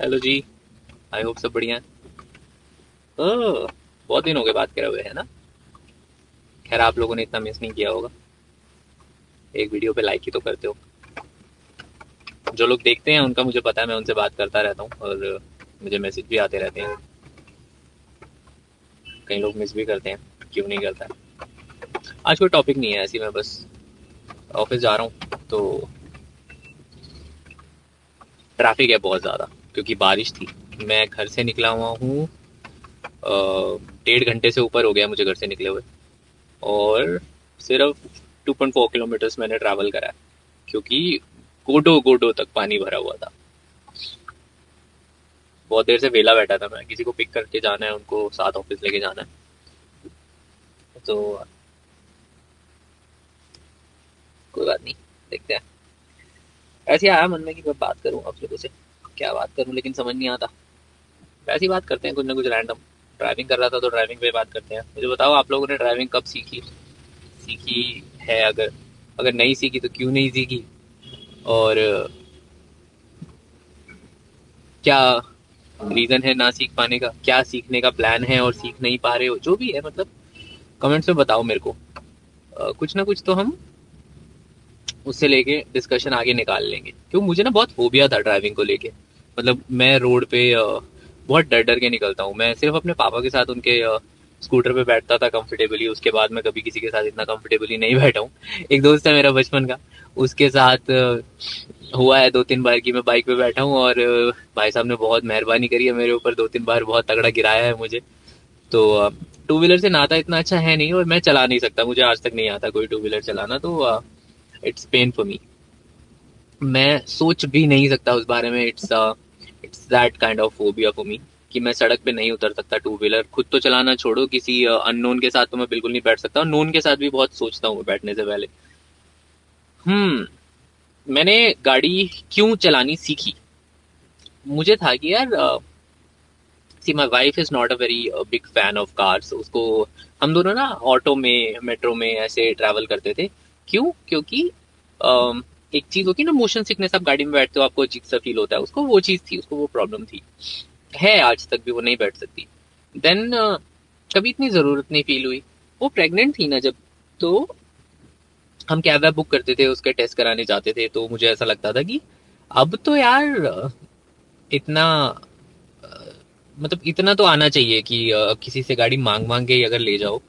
Hello ji. I hope सब बढ़िया है। ओह, बहुत दिन हो गए बात करे हुए है ना। खैर आप लोगों ने इतना मिस नहीं किया होगा। एक वीडियो पे लाइक ही तो करते हो। जो लोग देखते हैं उनका मुझे पता है, मैं उनसे बात करता रहता हूँ और मुझे मैसेज भी आते रहते हैं। कई लोग मिस भी करते हैं, क्यों नहीं करता है। आज कोई टॉपिक नहीं है, ऐसी मैं बस ऑफिस जा रहा हूँ तो ट्रैफिक है बहुत ज़्यादा, क्योंकि बारिश थी। मैं घर से निकला हुआ हूँ, 1.5 घंटे से ऊपर हो गया मुझे घर से निकले हुए। और सिर्फ 2.4 किलोमीटर्स मैंने ट्रैवल करा है, क्योंकि गोडो गोडो तक पानी भरा हुआ था। बहुत देर से वेला बैठा था मैं, किसी को पिक करके जाना है, उनको साथ ऑफिस लेके जाना है। तो कोई बात नहीं, देखते हैं। ऐसे ही आया मन में कि मैं बात करूं आप लोगों से। क्या बात करूं लेकिन समझ नहीं आता। वैसे ही बात करते हैं कुछ ना कुछ रैंडम। ड्राइविंग कर रहा था तो ड्राइविंग पे बात करते हैं। मुझे बताओ आप लोगों ने ड्राइविंग कब सीखी, सीखी है? अगर अगर नहीं सीखी तो क्यों नहीं सीखी? और क्या रीजन है ना सीख पाने का? क्या सीखने का प्लान है और सीख नहीं पा रहे हो? जो भी है मतलब कमेंट्स में बताओ मेरे को। कुछ ना कुछ तो हम उससे लेके डिस्कशन आगे निकाल लेंगे, क्योंकि मुझे ना बहुत फोबिया था ड्राइविंग को लेके। मतलब मैं रोड पे बहुत डर डर के निकलता हूँ। मैं सिर्फ अपने पापा के साथ उनके स्कूटर पे बैठता था कंफर्टेबली, उसके बाद मैं कभी किसी के साथ इतना कंफर्टेबली नहीं बैठा हूँ। एक दोस्त है मेरा बचपन का, उसके साथ हुआ है 2-3 बार कि मैं बाइक पे बैठा हूँ और भाई साहब ने बहुत मेहरबानी करी है मेरे ऊपर, 2-3 बार बहुत तगड़ा गिराया है मुझे। तो टू व्हीलर से नाता इतना अच्छा है नहीं और मैं चला नहीं सकता, मुझे आज तक नहीं आता कोई टू व्हीलर चलाना। तो इट्स पेन फॉर मी। मैं सोच भी नहीं सकता उस बारे में। It's that kind of phobia for me कि मैं सड़क पे नहीं उतर सकता टू व्हीलर। खुद तो चलाना छोड़ो, किसी अननोन के साथ तो मैं बिल्कुल नहीं बैठ सकता, और नोन के साथ भी बहुत सोचता हूँ बैठने से पहले। मैंने गाड़ी क्यों चलानी सीखी? मुझे था कि यार, see my wife is not a very big fan of cars. उसको हम दोनों ना ऑटो में, मेट्रो में ऐसे ट्रैवल करते थे। क्यों? क्योंकि एक चीज होती है ना, मोशन सिकनेस। आप गाड़ी में बैठते हो आपको अजीब सा फील होता है, उसको वो चीज थी, उसको वो प्रॉब्लम थी। है आज तक भी, वो नहीं बैठ सकती। देन कभी इतनी जरूरत नहीं फील हुई। वो प्रेग्नेंट थी ना जब, तो हम कैब वैब बुक करते थे, उसके टेस्ट कराने जाते थे, तो मुझे ऐसा लगता था कि अब तो यार इतना मतलब इतना तो आना चाहिए कि किसी से गाड़ी मांग मांग के ही अगर ले जाओ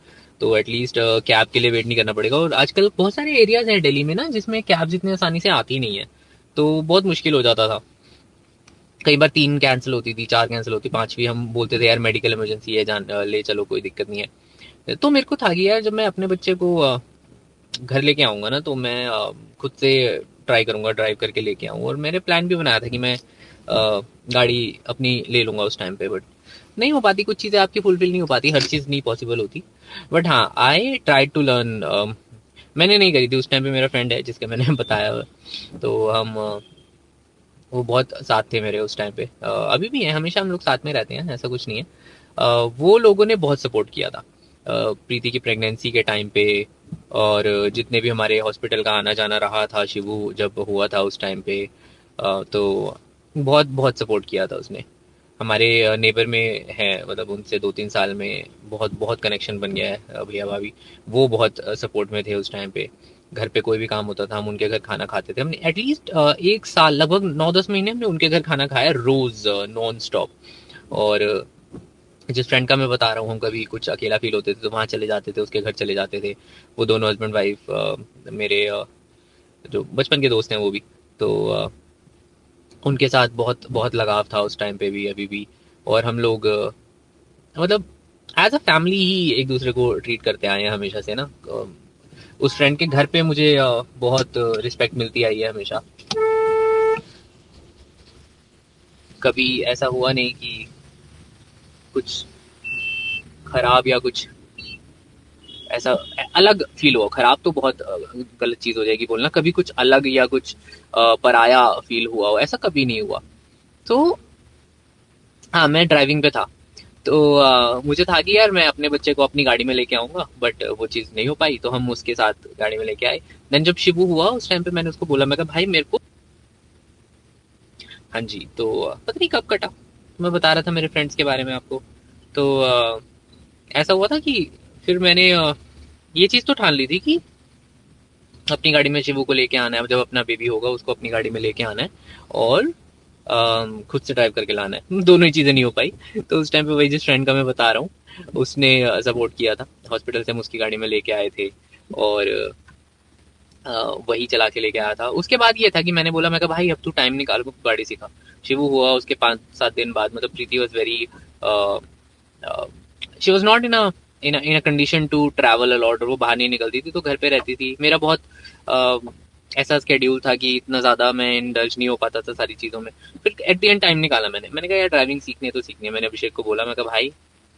तो एटलीस्ट कैब के लिए वेट नहीं करना पड़ेगा। और आजकल बहुत सारे एरियाज हैं दिल्ली में ना जिसमें कैब्स इतनी आसानी से आती नहीं है, तो बहुत मुश्किल हो जाता था। कई बार 3 कैंसिल होती थी, 4 कैंसिल होती, 5वीं हम बोलते थे यार मेडिकल इमरजेंसी है, जान ले चलो कोई दिक्कत नहीं है। तो मेरे को था कि यार जब मैं अपने बच्चे को घर लेके आऊंगा ना, तो मैं खुद से ट्राई करूंगा ड्राइव करके लेके आऊँ। और मैंने प्लान भी बनाया था कि मैं गाड़ी अपनी ले लूंगा उस टाइम पे, बट नहीं हो पाती। कुछ चीज़ें आपकी फुलफिल नहीं हो पाती, हर चीज़ नहीं पॉसिबल होती। बट हाँ, आई ट्राई टू लर्न। मैंने नहीं करी थी उस टाइम पे, मेरा फ्रेंड है जिसके मैंने बताया हुआ। तो हम वो बहुत साथ थे मेरे उस टाइम पे। अभी भी हैं, हमेशा हम लोग साथ में रहते हैं, ऐसा कुछ नहीं है। वो लोगों ने बहुत सपोर्ट किया था प्रीति की प्रेगनेंसी के टाइम पे। और जितने भी हमारे हॉस्पिटल का आना जाना रहा था, शिबू जब हुआ था उस टाइम पे, तो बहुत बहुत सपोर्ट किया था उसने। हमारे नेबर में है, मतलब उनसे 2-3 साल में बहुत बहुत कनेक्शन बन गया है भैया भाभी। वो बहुत सपोर्ट में थे उस टाइम पे। घर पे कोई भी काम होता था हम उनके घर खाना खाते थे। हमने एटलीस्ट 1 साल, लगभग 9-10 महीने हमने उनके घर खाना खाया रोज, नॉन स्टॉप। और जिस फ्रेंड का मैं बता रहा हूँ, हम कभी कुछ अकेला फील होते थे तो वहाँ चले जाते थे, उसके घर चले जाते थे। वो दोनों हस्बैंड वाइफ मेरे जो बचपन के दोस्त हैं वो भी। तो उनके साथ बहुत बहुत लगाव था उस टाइम पे भी, अभी भी। और हम लोग मतलब एज अ फैमिली ही एक दूसरे को ट्रीट करते आए हैं हमेशा से ना। उस फ्रेंड के घर पे मुझे बहुत रिस्पेक्ट मिलती आई है हमेशा। कभी ऐसा हुआ नहीं कि कुछ खराब या कुछ ऐसा अलग फील हुआ। खराब तो बहुत गलत चीज हो जाएगी बोलना। कभी कुछ अलग या कुछ पराया फील हुआ हो, ऐसा कभी नहीं हुआ। तो हाँ, मैं ड्राइविंग पे था। तो मुझे था कि यार मैं अपने बच्चे को अपनी गाड़ी में लेके आऊंगा, बट वो चीज़ नहीं हो पाई, तो हम उसके साथ गाड़ी में लेके आए। देन जब शिबू हुआ उस टाइम पे मैंने उसको बोला, मैं कहा भाई मेरे को हाँ जी, तो पता नहीं कब कटा। मैं बता रहा था मेरे फ्रेंड्स के बारे में आपको। तो ऐसा हुआ था कि फिर मैंने ये चीज़ तो ठान ली थी कि अपनी गाड़ी में शिवू को लेके आना है, जब अपना बेबी होगा उसको अपनी गाड़ी में लेके आना है, और खुद से ड्राइव करके लाना है। दोनों ही चीज़ें नहीं हो पाई। तो उस टाइम पे वही जिस फ्रेंड का मैं बता रहा हूँ, उसने सपोर्ट किया था। हॉस्पिटल से हम उसकी गाड़ी में लेके आए थे, और अ, वही चला के लेके आया था। उसके बाद ये था कि मैंने बोला, मैं कहा भाई अब तू टाइम निकाल को गाड़ी सिखा। शिवू हुआ उसके 5-7 दिन बाद, मतलब Preeti was very, she was not in a condition to travel a lot, और वो बाहर नहीं निकलती थी, तो घर पे रहती थी। मेरा बहुत ऐसा स्केड्यूल था कि इतना ज़्यादा मैं इंडल्ज नहीं हो पाता था सारी चीज़ों में। फिर एट द एंड टाइम निकाला मैंने कहा यार ड्राइविंग सीखनी है तो सीखनी है। मैंने अभिषेक को बोला, मैं कहा भाई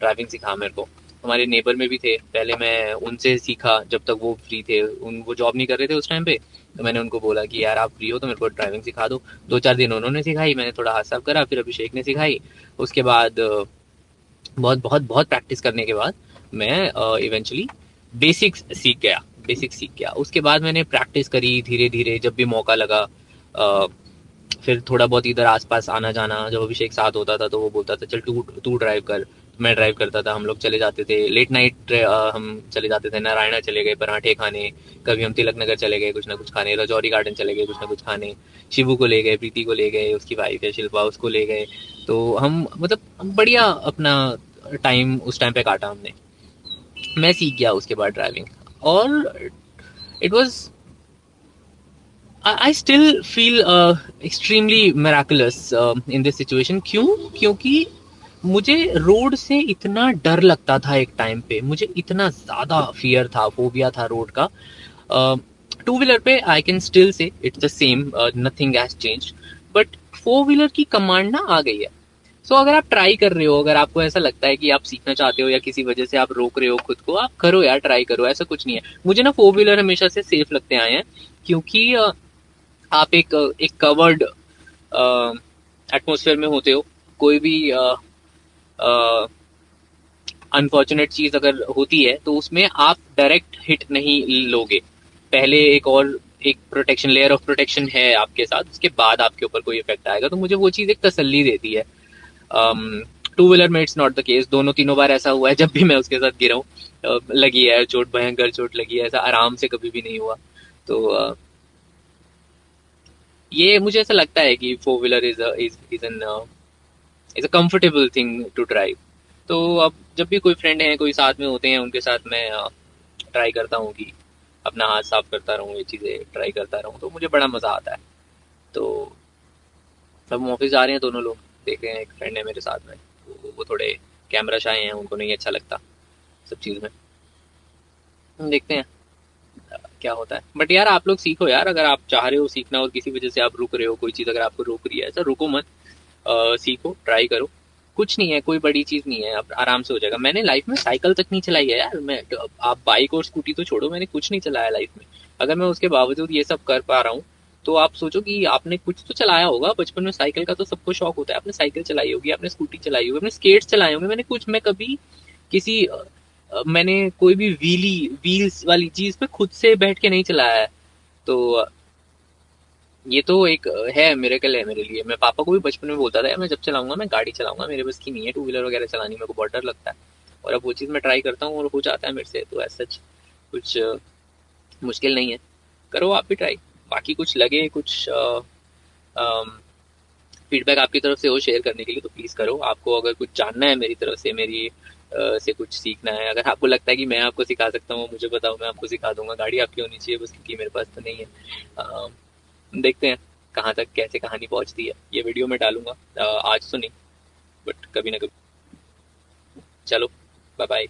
ड्राइविंग सिखा मेरे को। हमारे नेबर में भी थे पहले, मैं उनसे सीखा जब तक वो फ्री थे। वो जॉब नहीं कर रहे थे उस टाइम पे। तो मैंने उनको बोला कि यार आप फ्री हो तो मेरे को ड्राइविंग सिखा दो। 2-4 दिन उन्होंने सिखाई, मैंने थोड़ा हाथ साफ करा, फिर अभिषेक ने सिखाई। उसके बाद बहुत बहुत बहुत प्रैक्टिस करने के बाद मैं इवेंचुअली बेसिक्स सीख गया। बेसिक्स सीख गया, उसके बाद मैंने प्रैक्टिस करी धीरे धीरे जब भी मौका लगा। फिर थोड़ा बहुत इधर आसपास आना जाना, जब अभिषेक साथ होता था तो वो बोलता था चल तू तू ड्राइव कर, तो मैं ड्राइव करता था। हम लोग चले जाते थे लेट नाइट, हम चले जाते थे नारायणा, चले गए पराठे खाने। कभी हम तिलक नगर चले गए कुछ ना कुछ खाने, रजौरी गार्डन चले गए कुछ ना कुछ खाने। शिवू को ले गए, प्रीति को ले गए, उसकी वाइफ है शिल्पा, उसको ले गए। तो हम मतलब बढ़िया अपना टाइम उस टाइम पे काटा हमने। मैं सीख गया उसके बाद ड्राइविंग, और it was, I still feel extremely miraculous in this situation. क्यों? क्योंकि मुझे रोड से इतना डर लगता था एक टाइम पे, मुझे इतना ज्यादा फियर था, फोबिया था रोड का। टू व्हीलर पे I can still say it's the same, nothing has changed, but four wheeler की कमांड ना आ गई है। सो अगर आप ट्राई कर रहे हो, अगर आपको ऐसा लगता है कि आप सीखना चाहते हो या किसी वजह से आप रोक रहे हो खुद को, आप करो यार, ट्राई करो, ऐसा कुछ नहीं है। मुझे ना फोर व्हीलर हमेशा से सेफ लगते आए हैं, क्योंकि आप एक कवर्ड एटमोसफेयर में होते हो। कोई भी अनफॉर्चुनेट चीज अगर होती है तो उसमें आप डायरेक्ट हिट नहीं लोगे। पहले एक प्रोटेक्शन, लेयर ऑफ प्रोटेक्शन है आपके साथ, उसके बाद आपके ऊपर कोई इफेक्ट आएगा। तो मुझे वो चीज एक तसल्ली देती है। टू व्हीलर में इट्स नॉट द केस। दोनों तीनों बार ऐसा हुआ है जब भी मैं उसके साथ गिरा हूँ, लगी है चोट, भयंकर चोट लगी है, ऐसा आराम से कभी भी नहीं हुआ। तो ये मुझे ऐसा लगता है कि four wheeler is a comfortable thing to drive. तो अब जब भी कोई फ्रेंड है, कोई साथ में होते हैं, उनके साथ मैं ट्राई करता हूँ कि अपना हाथ साफ करता रहूँ, ये चीज़ें ट्राई करता रहूँ, तो मुझे बड़ा मज़ा आता है। तो अब हम ऑफिस जा रहे हैं दोनों लोग, देख रहे हैं, एक फ्रेंड है मेरे साथ में, तो वो थोड़े कैमरा शाय हैं, उनको नहीं अच्छा लगता सब चीज़ में। हम देखते हैं क्या होता है। बट यार आप लोग सीखो यार, अगर आप चाह रहे हो सीखना और किसी वजह से आप रुक रहे हो, कोई चीज़ अगर आपको रोक रही है, ऐसा रुको मत। सीखो, ट्राई करो। कुछ नहीं है, कोई बड़ी चीज नहीं है, आप आराम से हो जाएगा। मैंने लाइफ में साइकिल तक नहीं चलाई है यार। मैं तो, आप बाइक और स्कूटी तो छोड़ो, मैंने कुछ नहीं चलाया लाइफ में। अगर मैं उसके बावजूद ये सब कर पा रहा हूँ, तो आप सोचो कि आपने कुछ तो चलाया होगा। बचपन में साइकिल का तो सबको शौक होता है, आपने साइकिल चलाई होगी, आपने स्कूटी चलाई होगी, आपने स्केट्स चलाए होंगे। मैं कभी किसी मैंने कोई भी व्हील्स वाली चीज पे खुद से बैठ के नहीं चलाया है। तो ये तो एक है, मिरेकल है मेरे लिए। मैं पापा को भी बचपन में बोलता था यार मैं जब चलाऊंगा मैं गाड़ी चलाऊंगा, मेरे बस की नहीं है टू व्हीलर वगैरह चलानी, मेरे को बहुत डर लगता है। और अब वो चीज़ मैं ट्राई करता हूँ और हो जाता है मेरे से, तो ऐसा कुछ मुश्किल नहीं है। करो आप भी ट्राई। बाकी कुछ लगे, कुछ फीडबैक आपकी तरफ से हो शेयर करने के लिए तो प्लीज़ करो। आपको अगर कुछ जानना है मेरी तरफ से, मेरी से कुछ सीखना है, अगर आपको लगता है कि मैं आपको सिखा सकता हूँ, मुझे बताओ, मैं आपको सिखा दूंगा। गाड़ी आपकी होनी चाहिए बस, क्योंकि मेरे पास तो नहीं है। अ, देखते हैं कहाँ तक कैसे कहानी पहुंचती है। ये वीडियो मैं डालूंगा, आज तो नहीं, बट कभी ना कभी। चलो, बाय बाय।